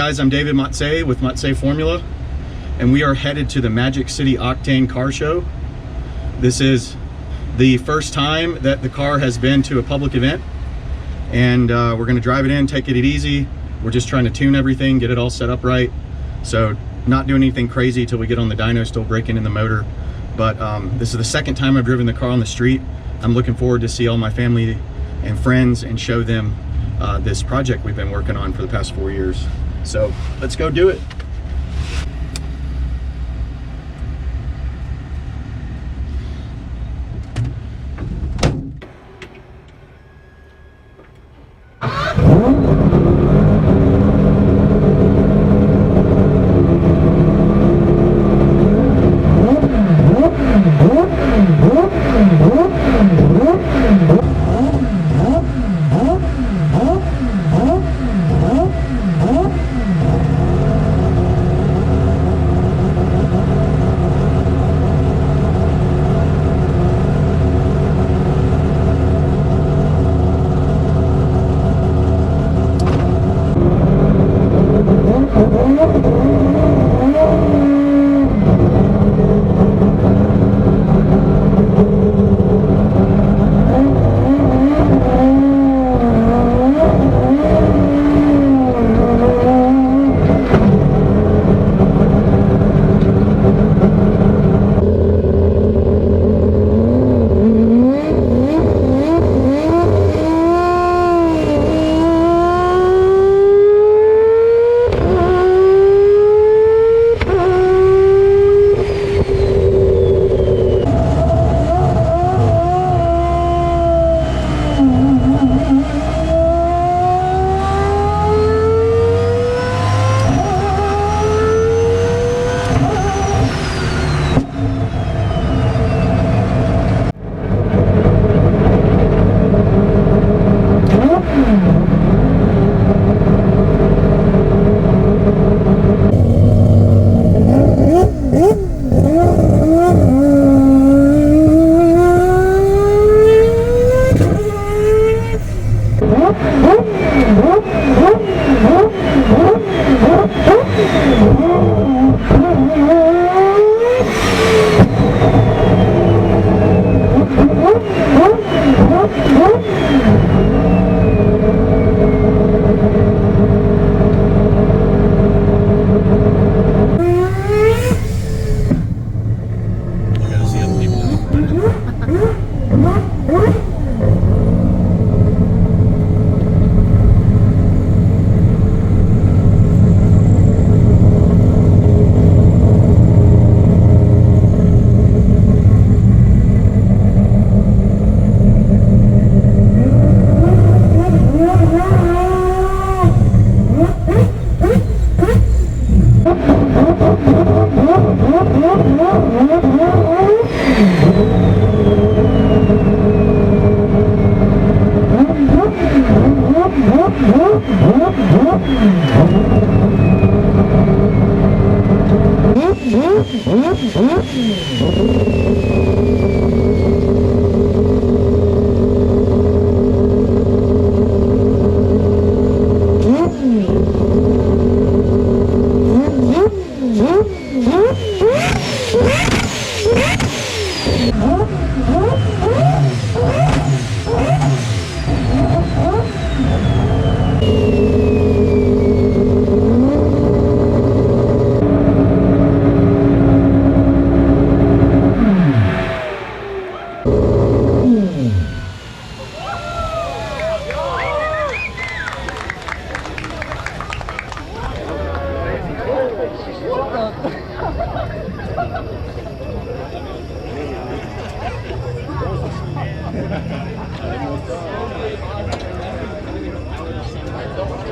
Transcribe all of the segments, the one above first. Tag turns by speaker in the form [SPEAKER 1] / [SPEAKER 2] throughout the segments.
[SPEAKER 1] guys, I'm David Mazzei with Mazzei Formula, and we are headed to the Magic City Octane car show. This is the first time that the car has been to a public event, and we're going to drive it in, take it easy. We're just trying to tune everything, get it all set up right. So not doing anything crazy till we get on the dyno, still breaking in the motor. But this is the second time I've driven the car on the street. I'm looking forward to see all my family and friends and show them this project we've been working on for the past 4 years. So let's go do it.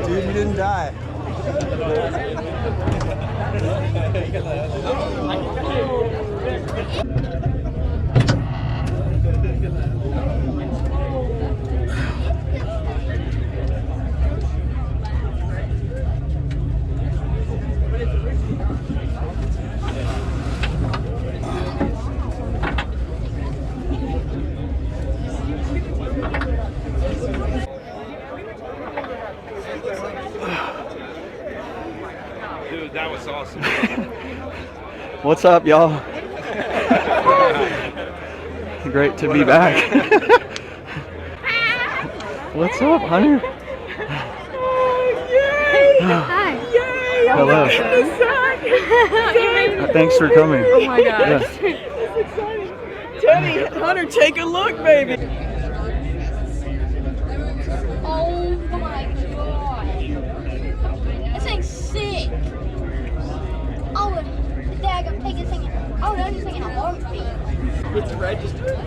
[SPEAKER 2] Dude, you didn't die.
[SPEAKER 3] Dude, that was awesome.
[SPEAKER 1] What's up, y'all? Great to be back. What's up, Hunter?
[SPEAKER 4] Hi.
[SPEAKER 1] Hello. Thanks for coming.
[SPEAKER 4] Oh my gosh.
[SPEAKER 5] Teddy, Hunter, take a look, baby.
[SPEAKER 4] Oh my god. This thing's sick. Oh, the daggum pig is singing. Oh, no, he's singing a long beat.
[SPEAKER 5] It's registered.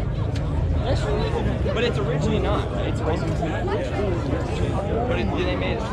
[SPEAKER 5] But it's originally not. It's racing. But they made it.